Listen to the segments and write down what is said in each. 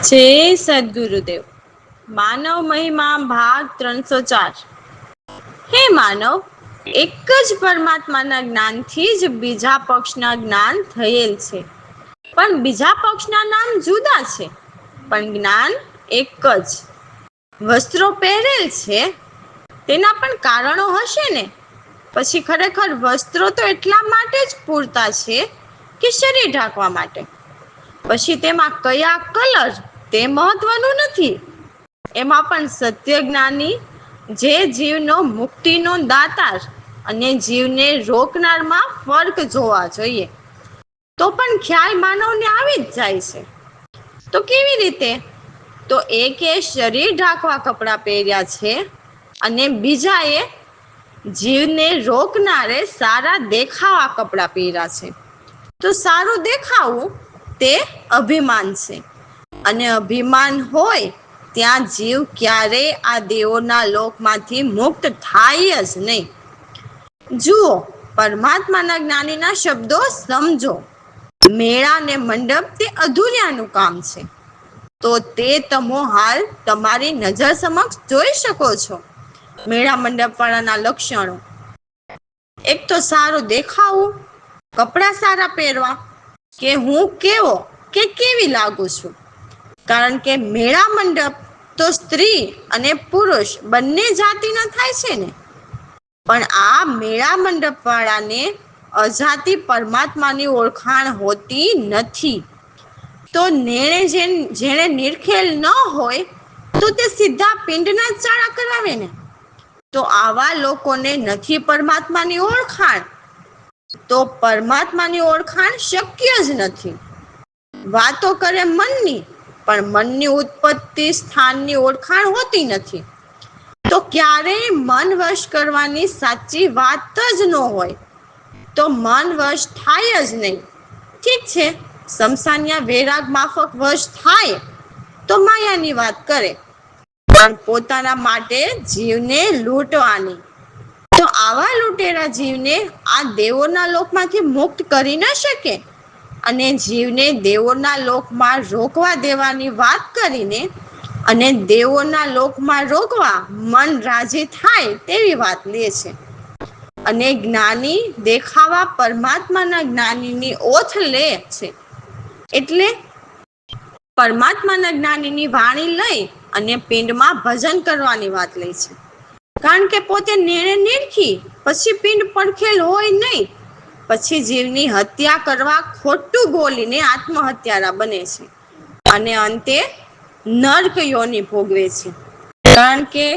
જય સદગુરુદેવ. માનવ મહિમા ભાગ 304. હે માનવ, એક જ પરમાત્માના જ્ઞાનથી જ બીજા પક્ષના જ્ઞાન થયેલ છે. પણ બીજા પક્ષના નામ જુદા છે, પણ જ્ઞાન એક જ. વસ્ત્રો પહેરેલ છે, તેના પણ કારણો હશે ને? પછી ખરેખર વસ્ત્રો તો એટલા માટે જ પૂરતા છે કે શરીર ઢાંકવા માટે. પછી તેમાં કયા કલર તે મહત્વનું નથી. એમાં પણ સત્ય જ્ઞાની, જે જીવનો મુક્તિનો દાતાર અને જીવને રોકનારમાં ફર્ક જોવા જોઈએ. તો પણ ખ્યાલ માનવને આવી જ જાય છે. તો કેવી રીતે? તો એકે શરીર ઢાંકવા કપડાં પહેર્યા છે, અને બીજાએ જીવને રોકનારે સારા દેખાવા કપડાં પહેર્યા છે. તો સારું દેખાવું તે અભિમાન છે, અને અભિમાન હોય ત્યાં જીવ ક્યારેય આ દેવોના લોકમાંથી મુક્ત થાય જ નહીં. જુઓ, પરમાત્માના જ્ઞાનીના શબ્દો સમજો. મેળા ને મંડપ તે અધૂરિયાનું કામ છે. તો તે તમો હાલ તમારી નજર સમક્ષ જોઈ શકો છો. મેળા મંડપ વાળાના લક્ષણો: એક તો સારું દેખાવું, કપડા સારા પહેરવા, કે હું કેવો કે કેવી લાગુ છું. કારણ કે મેળા મંડપ તો સ્ત્રી અને પુરુષ બંને જાતિના થાય છે ને. પણ આ મેળા મંડપ વાળાને અજાતિ પરમાત્માની ઓળખાણ હોતી નથી. તો જેણે નિરખેલ ન હોય તો તે સીધા પિંડના જ ચાળા કરાવે ને. તો આવા લોકોને નથી પરમાત્માની ઓળખાણ, તો પરમાત્માની ઓળખાણ શક્ય જ નથી. વાતો કરે મનની, પણ મનની ઉત્પત્તિ સ્થાનની ઓળખાણ હોતી નથી. તો ક્યારેય મન વશ કરવાની સાચી વાત જ ન હોય, તો મન વશ થાય જ નહીં. ઠીક છે, સમસાનિયા વૈરાગ માફક વશ થાય તો માયાની વાત કરે, પણ પોતાના માટે જીવને લૂંટવાની. તો આવા લૂંટેરા જીવને આ દેવોના લોકમાંથી મુક્ત કરી ન શકે, અને જીવને દેવોના લોકમાં રોકવા દેવાની વાત કરીને અને દેવોના લોકમાં રોકવા મન રાજી થાય તેવી વાત લે છે. અને જ્ઞાની દેખાવા પરમાત્માના જ્ઞાનીની ઓથ લે છે. એટલે પરમાત્માના જ્ઞાનીની વાણી લઈ અને પિંડમાં ભજન કરવાની વાત લે છે. કારણ કે પોતે નિરખી પછી પિંડ પડખેલ હોય નહીં, પછી જીવની હત્યા કરવા ખોટું બોલીને આત્મહત્યારા બને છે, અને અંતે નર્ક યોનિ ભોગવે છે. કારણ કે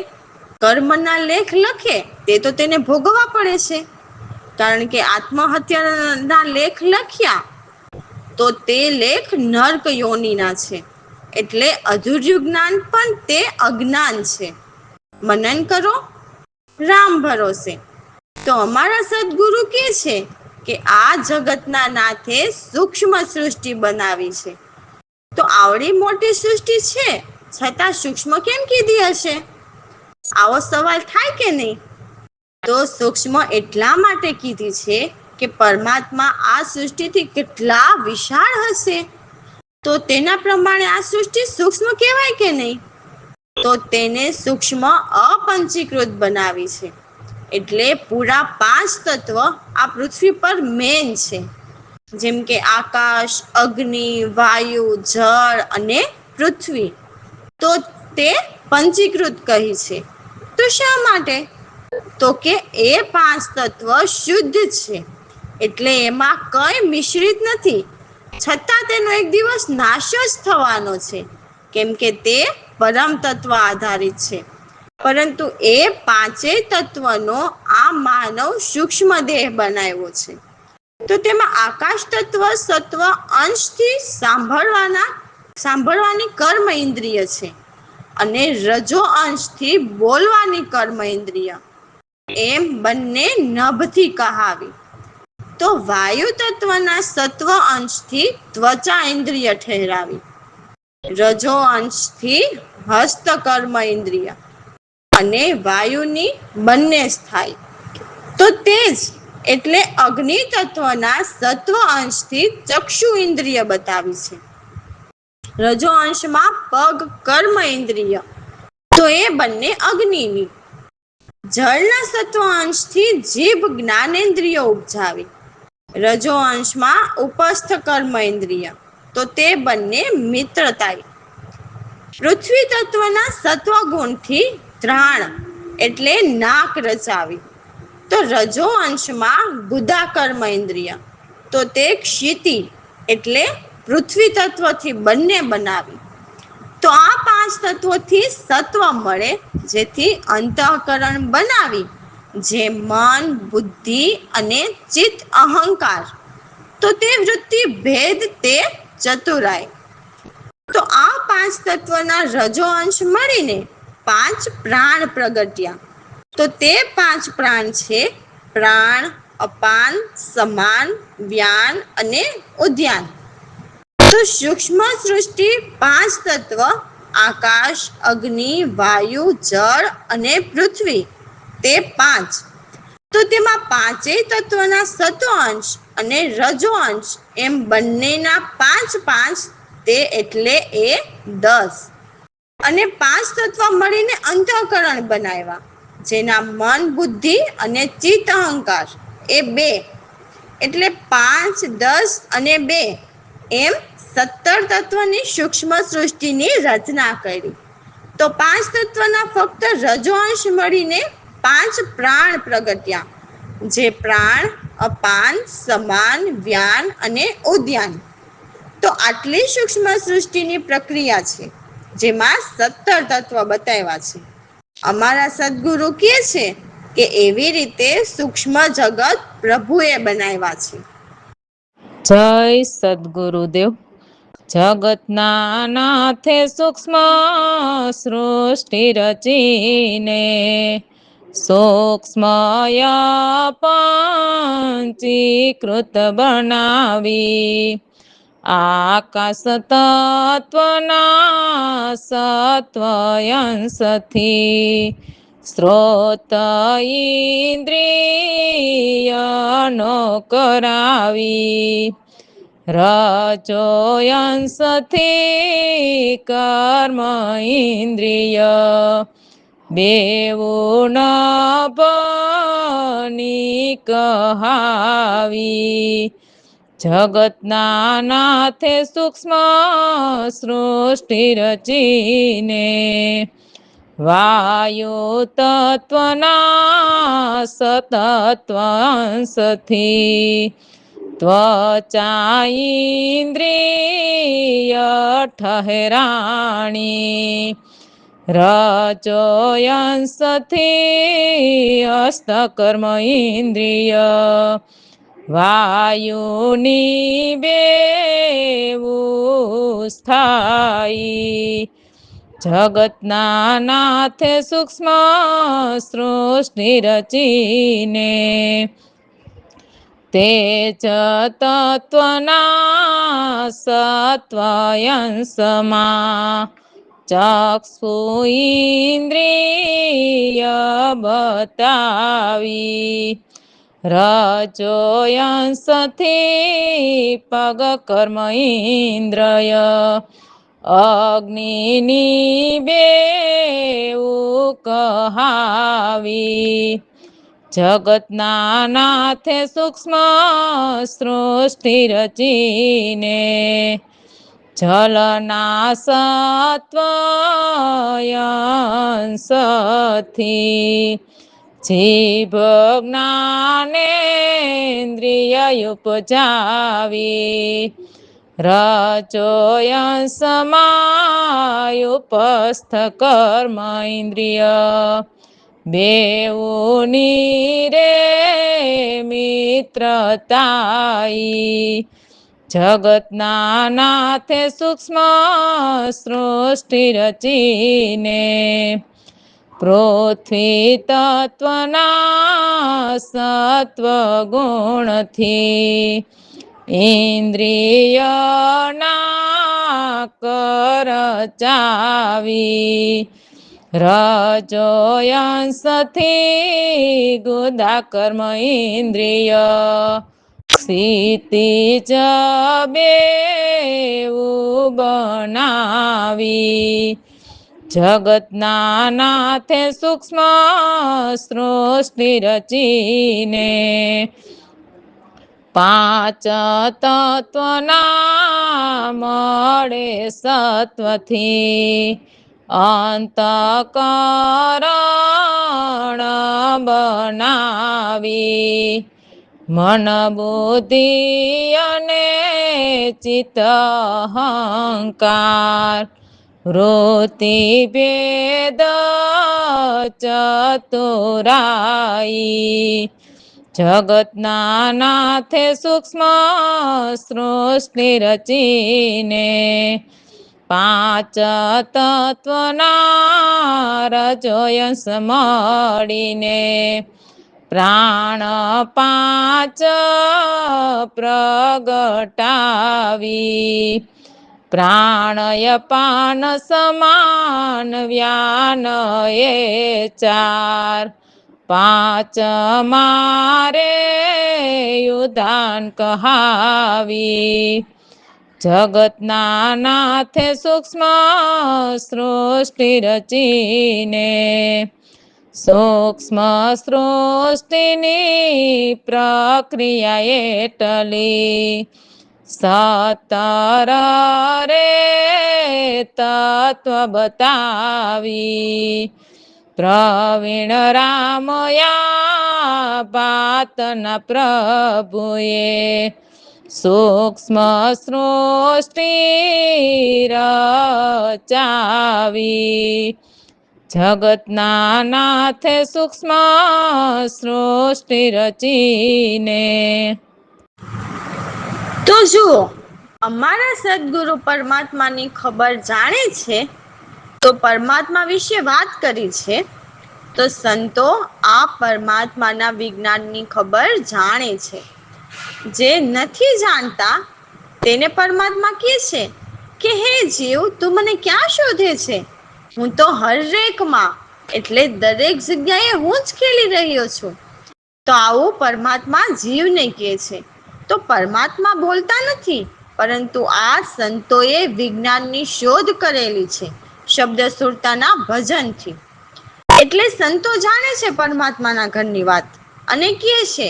કર્મના લેખ લખે તે તો તેને ભોગવવા પડે છે. કારણ કે આત્મહત્યાના લેખ લખ્યા તો તે લેખ નર્ક યોનિના છે. એટલે અધૂર્યું જ્ઞાન પણ તે અજ્ઞાન છે. મનન કરો, રામ ભરોસે. તો અમારા સદગુરુ કહે છે કે આ જગતના નાથે સૂક્ષ્મ સૃષ્ટિ બનાવી છે. તો આવડી મોટી સૃષ્ટિ છે, છતાં સૂક્ષ્મ કેમ કીધી હશે? આવો સવાલ થાય કે નહીં? તો સૂક્ષ્મ એટલા માટે કીધી છે કે પરમાત્મા આ સૃષ્ટિથી કેટલા વિશાળ હશે, તો તેના પ્રમાણે આ સૃષ્ટિ સૂક્ષ્મ કહેવાય કે નહીં? તો તેને સૂક્ષ્મ અપંચીકૃત બનાવી છે. એટલે પૂરા 5 તત્વ આ પૃથ્વી પર મેન છે, જેમ કે આકાશ, અગ્નિ, વાયુ, જળ અને પૃથ્વી. તો તે પંચીકૃત કહી છે. તો શા માટે? તો કે એ 5 તત્વ શુદ્ધ છે, એટલે એમાં કંઈ મિશ્રિત નથી. છતાં તેનો એક દિવસ નાશ જ થવાનો છે, કેમ કે તે પરમ તત્વ આધારિત છે. પરંતુ એ 5 તત્વનો આ માનવ સૂક્ષ્મ દેહ બનાવ્યો છે. તો તેમાં આકાશ તત્વ સત્વ અંશથી સાંભળવાની કર્મ ઇન્દ્રિય છે, અને રજો અંશથી બોલવાની કર્મ ઇન્દ્રિય. એમ બંને નભથી કહાવી. તો વાયુ તત્વના સત્વ અંશથી ત્વચા ઇન્દ્રિય ઠહેરાવી, રજો અંશથી હસ્ત કર્મ ઇન્દ્રિય, અને વાયુની બંને સ્થાયી. તો તે જ એટલે અગ્નિ તત્વના સત્વ અંશથી ચક્ષુ ઇન્દ્રિય બતાવી છે. રજો અંશમાં પગ કર્મ ઇન્દ્રિય, તો એ બંને અગ્નિની. જળના સત્વ અંશથી જીભ જ્ઞાનેન્દ્રિયો ઉપજાવી. રજો અંશમાં ઉપસ્થ કર્મ ઇન્દ્રિય, તો તે બંને મિત્રતાઈ. પૃથ્વી તત્વના સત્વ ગુણથી ધ્રાણ એટલે નાક રચાવી. તો રજો અંશમાં ગુદા કર્મ ઇન્દ્રિય, તો તે ક્ષિતિ એટલે પૃથ્વી તત્વથી બંને બનાવી. તો આ 5 તત્વોથી સત્વ મળે, જેથી અંતઃકરણ બનાવી, જે મન, બુદ્ધિ અને ચિત્ત અહંકાર, તો તે વૃત્તિ ભેદ તે ચતુરાય. તો આ 5 તત્વના રજો અંશ મળીને 5 પ્રાણ પ્રગટ્યા. તો તે 5 પ્રાણ છે પ્રાણ, અપાન, સમાન, વ્યાન અને ઉદ્યાન. તો સૂક્ષ્મ સૃષ્ટિ 5 તત્વ આકાશ, અગ્નિ, વાયુ, જળ અને પૃથ્વી, તે 5. તો તેમાં 5 તત્વના સત્વ અંશ અને રજો અંશ એમ બંનેના 5 તે એટલે એ 10. અને 5 તત્વ મળીને અંતઃકરણ બનાવ્યા, જેના મન, બુદ્ધિ અને ચિત્ત અહંકાર એ 2. એટલે 5, 10 અને 2 એમ 17 તત્વની સૂક્ષ્મ સૃષ્ટિની રચના કરી. તો 5 તત્વના ફક્ત રજો અંશ મળીને 5 પ્રાણ પ્રગટ્યા, જે પ્રાણ, અપાન, સમાન, વ્યાન અને ઉદ્યાન. તો આટલી સૂક્ષ્મ સૃષ્ટિની પ્રક્રિયા છે, જેમાં 17 તત્વ બતાવ્યા છે. અમારા સદગુરુ કહે છે કે એવી રીતે સૂક્ષ્મ જગત પ્રભુએ બનાવ્યા છે. જય સદગુરુદેવ. જગતના નાથે સૂક્ષ્મ સૃષ્ટિ રચીને સૂક્ષ્મય પંચીકૃત બનાવી. આકાશ તત્વના સત્વયંશથી સ્ત્રોત ઇન્દ્રિયનો કરાવી. રજોયંશથી કર્મ ઇન્દ્રિય બેવું બની કહાવી. જગતના નાથે સૂક્ષ્મ સૃષ્ટિ રચીને વાયુ તત્વના સતત્વંશથી ત્વચા ઇન્દ્રિય ઠહેરાણી. રજોયંશથી હસ્તકર્મ ઇન્દ્રિય વાયુની બેવું સ્થાયી. જગતના નાથે સૂક્ષ્મ સૃષ્ટિ રચીને તેજ તત્વના સત્વયંશમાં ચક્ષુ ઇન્દ્રિય બતાવી. રજોયંશથી પગ કર્મ ઇન્દ્રિય અગ્નિની બેવું કહાવી. જગતના નાથે સૂક્ષ્મ સૃષ્ટિ રચીને જલના સત્વયંશથી જીભ જ્ઞાનેન્દ્રિય ઉપજાવી. રજોયંશમાં ઉપસ્થ કર્મ ઇન્દ્રિય બેઉની રે મિત્રતાઈ. જગતના નાથે સૂક્ષ્મ સૃષ્ટિ રચીને પૃથ્વી તત્વના સત્વગુણથી ઇન્દ્રિયના કરચાવી. રજોયંશથી ગુદા કર્મ ઇન્દ્રિય ક્ષિતિજ બેઉ બનાવી જગતના નાથે સૂક્ષ્મ સૃષ્ટિ રચીને પાંચ તત્વના મળે સત્વથી અંતકરણ બનાવી મન બુદ્ધિ અને ચિત્ત અહંકાર વૃત્તિ ભેદ ચતુરાઈ જગતના નાથે સૂક્ષ્મ સૃષ્ટિ રચીને પાંચ તત્વના રજોયંશ મળીને પ્રાણ પાંચ પ્રગટાવી પ્રાણય પાન સમાન વ્યાન એ ચાર પાંચ મારે યુધાન કહાવી જગતના નાથે સૂક્ષ્મ સૃષ્ટિ રચીને સૂક્ષ્મ સૃષ્ટિની પ્રક્રિયા એટલી સતર રે તત્વ બતાવી પ્રવીણ રામયા પાતના પ્રભુએ સૂક્ષ્મ સૃષ્ટિ રચાવી જગતના નાથે સૂક્ષ્મ સૃષ્ટિ રચીને તો જુઓ, અમારા સદગુરુ પરમાત્માની ખબર જાણે છે તો પરમાત્મા વિશે વાત કરી છે, તો સંતો આ પરમાત્માના વિજ્ઞાનની ખબર જાણે છે. જે નથી જાણતા તેને પરમાત્મા કહે છે કે હે જીવ, તું મને ક્યાં શોધે છે? હું તો હરેકમાં એટલે દરેક જગ્યાએ હું જ ખેલી રહ્યો છું. તો આવું પરમાત્મા જીવને કહે છે. તો પરમાત્મા બોલતા નથી, પરંતુ આ સંતોએ વિજ્ઞાનની શોધ કરેલી છે શબ્દ સુરતાના ભજનથી. એટલે સંતો જાણે છે પરમાત્માના ઘરની વાત અને કહે છે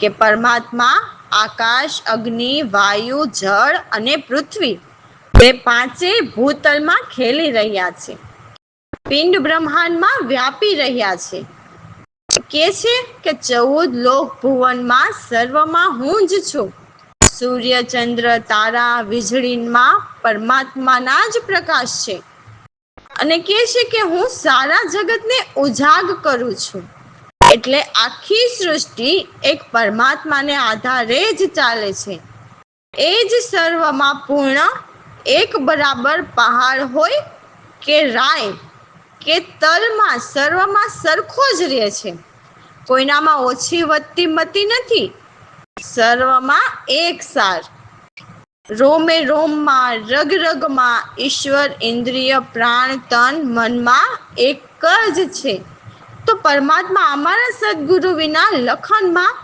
કે પરમાત્મા આકાશ, અગ્નિ, વાયુ, જળ અને પૃથ્વી તે પાંચેય ભૂતલમાં ખેલી રહ્યા છે, પિંડ બ્રહ્માંડમાં વ્યાપી રહ્યા છે. કે છે કે 14 લોક ભુવનમાં સર્વમાં હું જ છું. સૂર્ય, ચંદ્ર, તારા, વીજળીમાં પરમાત્માના જ પ્રકાશ છે. અને કે છે કે હું સારા જગતને ઉજાગ કરું છું. એટલે આખી સૃષ્ટિ એક પરમાત્માને આધારે જ ચાલે છે. એ જ સર્વમાં પૂર્ણ, એક બરાબર પહાડ હોય કે રાય કે તલમાં સર્વમાં સરખો જ રહે છે. કોઈનામાં ઓછી વધતી મતી નથી. સર્વમાં એક સાર, રોમે રોમમાં, રગ રગમાં, ઈશ્વર ઇન્દ્રિય પ્રાણ તન મનમાં એક જ છે. તો પરમાત્મા અમારા સદગુરુ વિના લખનમાં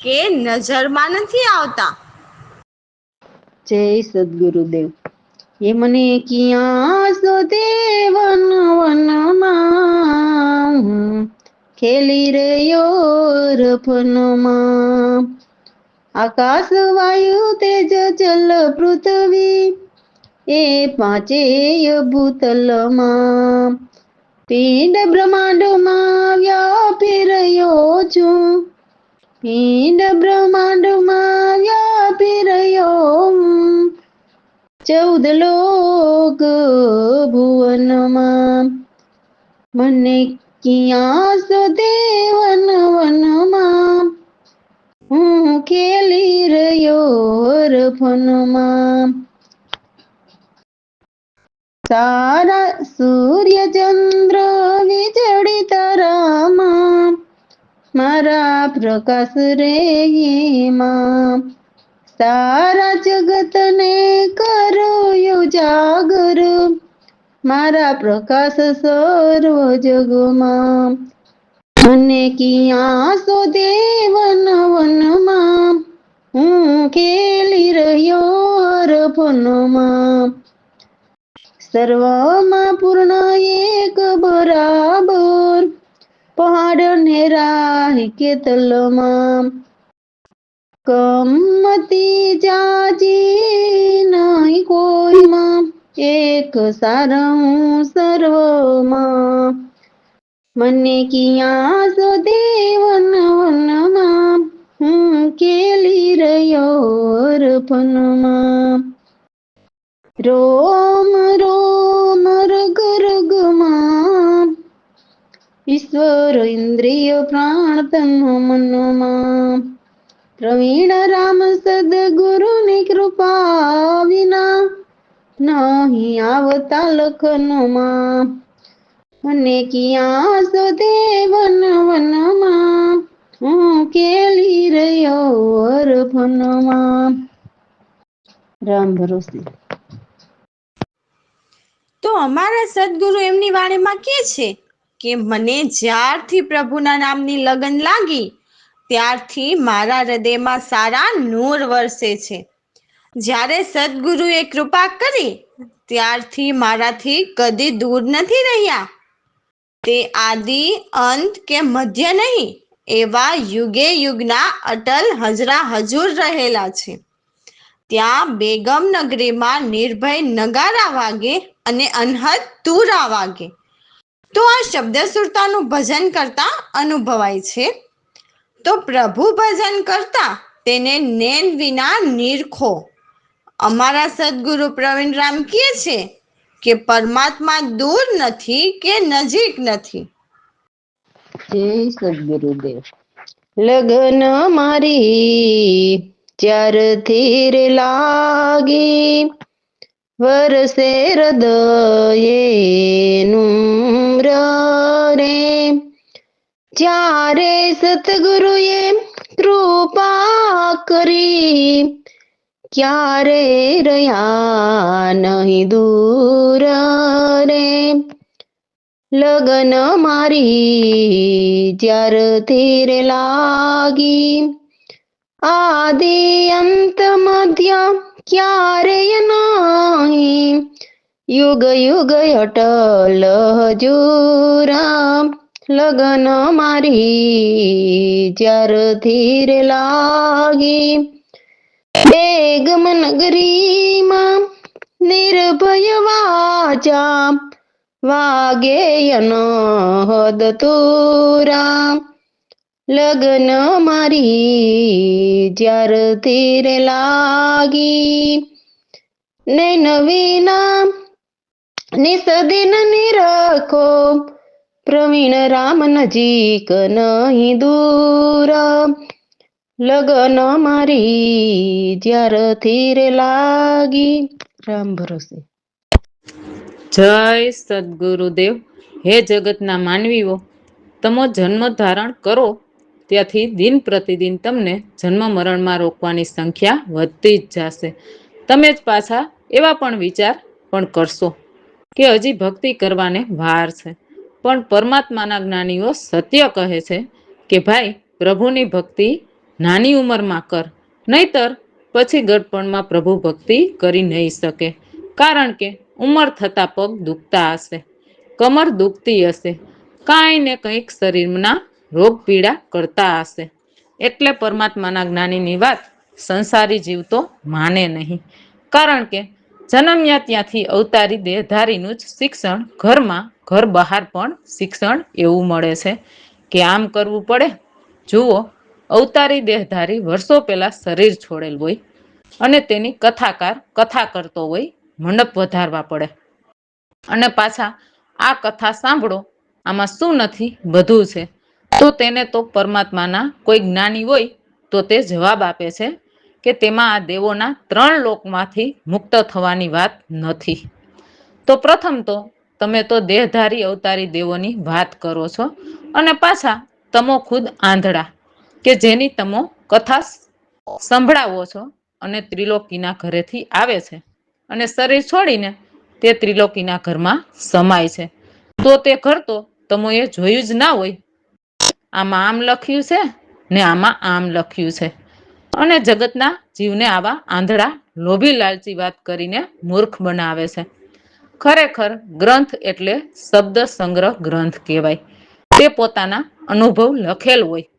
કે નજરમાં નથી આવતા. જય સદગુરુદેવ. એ મને કિયા શોધે વન વનમાં, ખેલી રહ્યો રફનમાં. આકાશ, વાયુ, તેજ, જલ, પૃથ્વી એ પાંચેય ભૂતલમાં પિંડ બ્રહ્માંડમાં વ્યાપી રહ્યો છું. પિંડ બ્રહ્માંડમાં વ્યાપી રહ્યો, 14 લોક ભુવનમાં. મને કિયા શોધે વન વનમાં, હું ખેલી રહ્યો રફનમાં. સારા સૂર્ય ચંદ્ર વીજળી તારામાં મારા પ્રકાશ રે એમાં. સારા જગતને કરો ઉજાગર, મારા પ્રકાશ સર્વ જગમાં. મને કિયા શોધે વન વનમાં, હું ખેલી રહ્યો હરફનમાં. સર્વમાં પૂર્ણ એક બરાબર, પહાડ ને રાહી કે તલમાં. કમતી જાજી નહીં કોઈમાં, એક સારું સર્વમાં. મને કિયા શોધે વન વનમાં, હું ખેલી રહ્યો હરફનમાં. રોમ રોમ રગ રગમાં, ઈશ્વર ઇન્દ્રિય પ્રાણ તન મનમાં. પ્રવીણ રામ સદગુરુની કૃપા વિના, નહીં આવતા લખનમાં. મને કિયા શોધે વન વનમાં, હું ખેલી રહ્યો હરફનમાં. રામ ભરોસે. તો અમારા સદગુરુ એમની વાણીમાં કહે છે કે મને જ્યારથી પ્રભુના નામની લગન લાગી ત્યારથી મારા હૃદયમાં સારા નૂર વરસે છે. જ્યારે સદગુરુએ કૃપા કરી ત્યારથી મારાથી કદી દૂર નથી રહ્યા. તે આદિ અંત કે મધ્ય નહીં, એવા યુગે યુગના અટલ હજરા હજુર રહેલા છે. ત્યાં બેગમ નગરીમાં નિર્ભય નગારા વાગે અને અનહદ તુરા વાગે. તો આ શબ્દ સુરતાનું ભજન કરતા અનુભવાય છે. તો પ્રભુ ભજન કરતા તેને નેન વિના નિરખો. અમારા સદગુરુ પ્રવીણરામ કહે છે કે પરમાત્મા દૂર નથી કે નજીક નથી. જય સદગુરુદેવ. લગન મારી ત્યારથી રે લાગી, વરસે હૃદયનું રે. જ્યારે સતગુરુએ કૃપા કરી, ક્યારે રહ્યા નહીં દૂર રે. લગન મારી જ્યારથી રે લાગી, આદિ અંત મધ્ય ક્યારેય નહીં, યુગ યુગ અટલ હજુરા. લગન મારી જ્યારથી રે લાગી, બેગમ નગરીમાં નિર્ભય વાચા, વાગે અનહદ તુરા. લગન મારી જ્યારથી રે લાગી, ને નવીના નિસદિન નિરખો, પ્રવીણ રામ નજીક નહીં દૂર. લગન મારી જ્યારથી રે લાગી. રામ ભરોસે. જય સદગુરુદેવ. હે જગતના માનવીઓ, તમો જન્મ ધારણ કરો ત્યાંથી દિન પ્રતિદિન તમને જન્મ મરણમાં રોકવાની સંખ્યા વધતી જ જશે. તમે જ પાછા એવા પણ વિચાર પણ કરશો કે હજી ભક્તિ કરવાને વાર છે. પણ પરમાત્માના જ્ઞાનીઓ સત્ય કહે છે કે ભાઈ, પ્રભુની ભક્તિ નાની ઉંમરમાં કર, નહીતર પછી ગડપણમાં પ્રભુ ભક્તિ કરી નહીં શકે. કારણ કે ઉંમર થતા પગ દુખતા હશે, કમર દુખતી હશે, કાંઈ ને કંઈક શરીરના રોગ પીડા કરતા હશે. એટલે પરમાત્માના જ્ઞાનીની વાત સંસારી જીવ તો માને નહીં. કારણ કે જન્મ્યા ત્યાંથી અવતારી દેહધારીનું જ શિક્ષણ ઘરમાં, ઘર બહાર પણ શિક્ષણ એવું મળે છે કે આમ કરવું પડે. જુઓ, અવતારી દેહધારી વર્ષો પહેલા શરીર છોડેલ હોય અને તેની કથાકાર કથા કરતો હોય, મંડપ વધારવા પડે. અને પાછા આ કથા સાંભળો, આમાં શું નથી, બધું છે. તો તેને તો પરમાત્માના કોઈ જ્ઞાની હોય તો તે જવાબ આપે છે કે તેમાં આ દેવોના 3 લોકમાંથી મુક્ત થવાની વાત નથી. તો પ્રથમ તો તમે તો દેહધારી અવતારી દેવોની વાત કરો છો, અને પાછા તમો ખુદ આંધળા કે જેની તમો કથા સંભળાવો છો અને ત્રિલોકીના ઘરેથી આવે છે અને શરીર છોડીને તે ત્રિલોકીના ઘરમાં સમાય છે. તો તે ઘર તો તમોએ જોયું જ ના હોય. આમાં આમ લખ્યું છે ને આમાં આમ લખ્યું છે. અને જગતના જીવને આવા આંધળા લોભી લાલચી વાત કરીને મૂર્ખ બનાવે છે. ખરેખર ગ્રંથ એટલે શબ્દ સંગ્રહ ગ્રંથ કહેવાય. તે પોતાના અનુભવ લખેલ હોય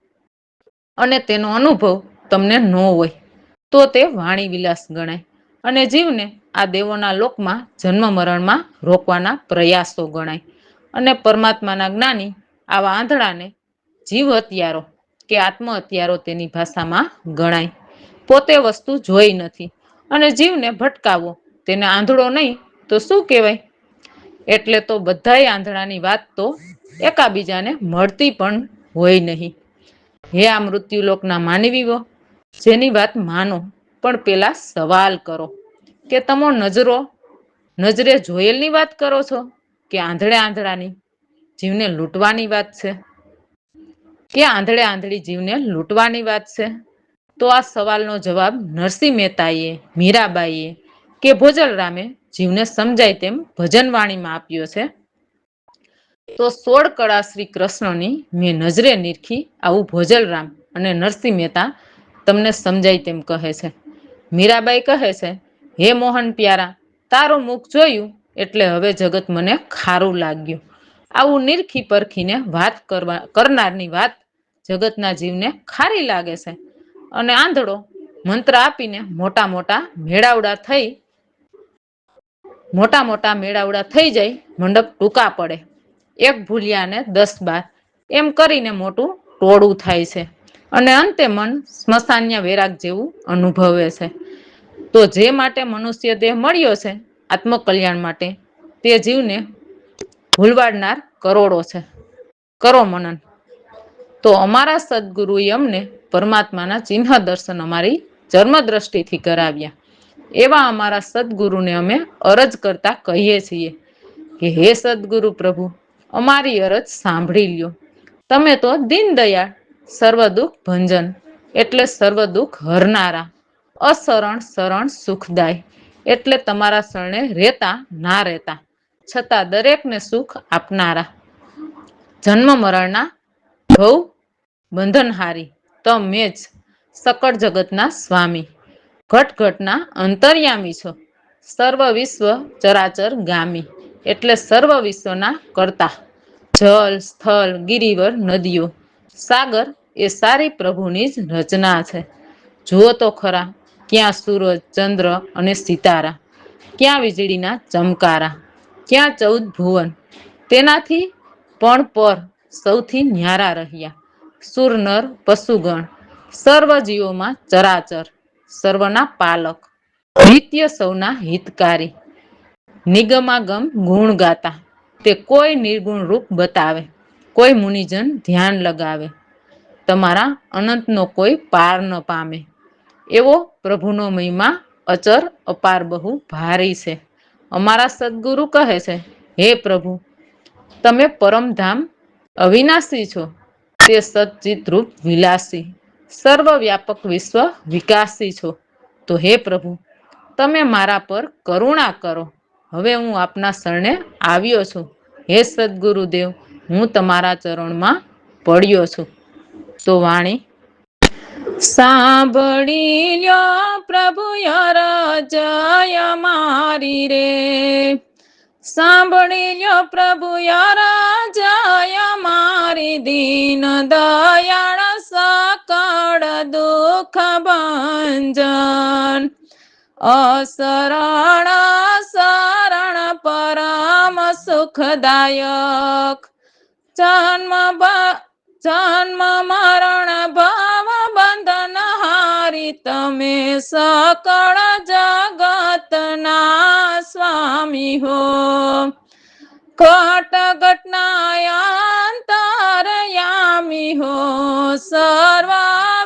અને તેનો અનુભવ તમને ન હોય તો તે વાણી વિલાસ ગણાય અને જીવને આ દેવોના લોકમાં જન્મ મરણમાં રોકવાના પ્રયાસો ગણાય. અને પરમાત્માના જ્ઞાની આવા આંધળાને જીવ હત્યારો કે આત્મ હત્યારો તેની ભાષામાં ગણાય. પોતે વસ્તુ જોઈ નથી અને જીવને ભટકાવો તેને આંધળો નહીં તો શું કહેવાય? એટલે તો બધાય આંધળાની વાત તો એકાબીજાને મળતી પણ હોય નહીં. હે આ મૃત્યુલોકના માનવીઓ, જેની વાત માનો પણ પેલા સવાલ કરો કે તમો નજરે જોયેલની વાત કરો છો કે આંધળે આંધળાની જીવને લૂંટવાની વાત છે? કે આંધળે આંધળી જીવને લૂંટવાની વાત છે? તો આ સવાલનો જવાબ નરસિંહ મહેતાએ, મીરાબાઈએ કે ભોજલરામે જીવને સમજાય તેમ ભજનવાણીમાં આપ્યો છે. તો 16 કળા શ્રી કૃષ્ણની મેં નજરે નિરખી, આવું ભોજલરામ અને નરસિંહ મહેતા તમને સમજાય તેમ કહે છે. મીરાબાઈ કહે છે, હે મોહન પ્યારા, તારું મુખ જોયું એટલે હવે જગત મને ખારું લાગ્યું. આવું નિરખી પરખીને વાત કરનારની વાત જગતના જીવને ખારી લાગે છે. અને આંધળો મંત્ર આપીને મોટા મોટા મેળાવડા થઈ જાય, મંડપ ટૂંકા પડે. એક ભૂલિયાને 10-12 એમ કરીને મોટું ટોળું થાય છે અને અંતે મન સ્મશાન્ય વૈરાગ જેવું અનુભવે છે. તો જે માટે મનુષ્ય દેહ મળ્યો છે આત્મકલ્યાણ માટે, તે જીવને ભૂલવાડનાર કરોડો છે. કરો મનન. તો અમારા સદગુરુએ અમને પરમાત્માના ચિહ્ન દર્શન અમારી જન્મદ્રષ્ટિથી કરાવ્યા. એવા અમારા સદગુરુને અમે અરજ કરતા કહીએ છીએ કે હે સદગુરુ પ્રભુ, અમારી અરજ સાંભળી લ્યો. તમે તો દીનદયાળ, સર્વ દુઃખ ભંજન એટલે સર્વ દુઃખ હરનારા, અશરણ શરણ સુખદાય એટલે તમારા શરણે રહેતા ના રહેતા, છતાં દરેકને સુખ આપનારા, જન્મ મરણના ભવ બંધનહારી તમે જ સકળ જગતના સ્વામી, ઘટ ઘટના અંતર્યામી છો, સર્વ વિશ્વ ચરાચર ગામી એટલે સર્વ વિશ્વના કર્તા. જલ સ્થળ ગિરિવર નદીઓ સાગર એ સારી પ્રભુની જ રચના છે. જુઓ તો ખરા, ક્યાં સૂરજ ચંદ્ર અને સિતારા, ક્યાં વીજળીના ચમકારા, ક્યાં 14 ભુવન, તેનાથી પણ પર સૌથી ન્યારા રહ્યા. સુર નર પશુગણ સર્વ જીવોમાં ચરાચર, સર્વના પાલક, નિત્ય સૌના હિતકારી, નિગમાગમ ગુણ ગાતા, તે કોઈ નિર્ગુણ રૂપ બતાવે, કોઈ મુનિજન ધ્યાન લગાવે, તમારા અનંતનો કોઈ પાર ન પામે. એવો પ્રભુનો મહિમા અચર અપાર બહુ ભારી છે. અમારા સદગુરુ કહે છે, હે પ્રભુ, તમે પરમધામ અવિનાશી છો, તે સચ્ચિત રૂપ વિલાસી, સર્વવ્યાપક વિશ્વ વિકાસી છો. તો હે પ્રભુ, તમે મારા પર કરુણા કરો. હવે હું આપના શરણે આવ્યો છું. હે સદગુરુદેવ, હું તમારા ચરણમાં પડ્યો છું. તો વાણી, સાંભળી લ્યો પ્રભુ અરજય મારી રે, સાંભળી લ્યો પ્રભુ અરજય મારી, દીન દયાળ સકળ દુઃખ ભંજન, અશરણ શરણ પરમ સુખદાયક, જન્મ મરણ ભવ બંધન હારી, તમે સકળ જગતના સ્વામી હો. ઘટ ઘટના અંતરયામી હો, સર્વ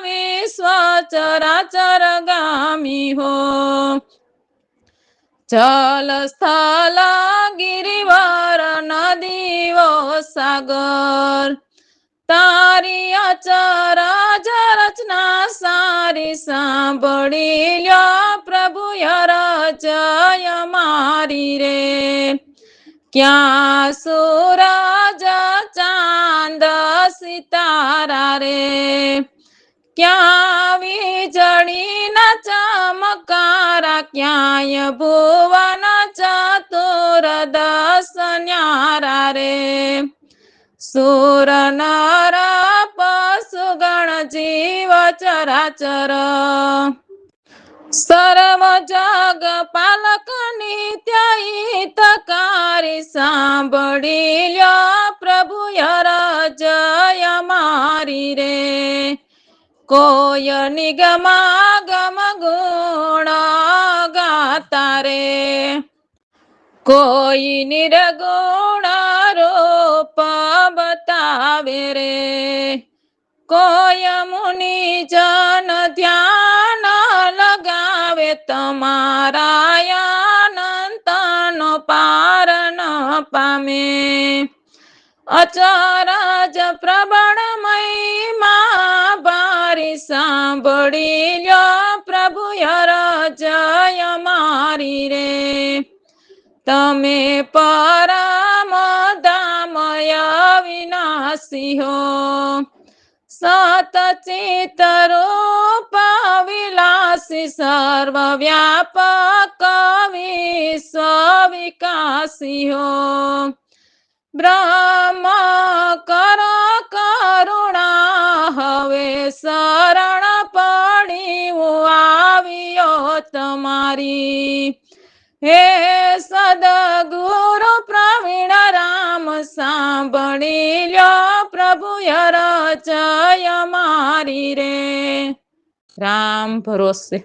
વિશ્વ ચરાચર ગામી હો. જલ સ્થળ ગિરિવર નદીઓ સાગર, તારી અચર રચના સારી, સાંભળી લ્યો પ્રભુ અરજય મારી રે. ક્યાં સૂરજ ચાંદ સિતારા રે, ક્યાં વીજળીના ચમકારા, ક્યાંય ભુવન ચતુર દસ ન્યારા રે. સુર નર પશુગણ જીવ ચરાચર, સર્વ જગ પાલક નિત્ય હિતકારી, સાંભળી લ્યો પ્રભુ અરજય મારી રે. કોઈ નિગમાગમ ગુણ ગાતા રે, કોઈ નિર્ગુણ રૂપ બતાવે રે. કોઈ મુનિ જન ધ્યાન લગાવે, તમારા અનંતનો પાર ન પામે. અચરજ પ્રબળ મહિમા ભારી, સાંભળી લ્યો પ્રભુ અરજય મારી રે. તમે પરમ ધામય વિનાશી હો, સતચિત રૂપ વિલાસી, સર્વ વ્યાપક વિશ્વ વિકાસી હો. બ્રહ્મ કરો કરુણા, હવે શરણ પડી હું આવ્યો તમારી. હે સદગુરુ પ્રવીણ રામ, સાંભળી લ્યો પ્રભુ અરજય મારી રે. રામ ભરોસે.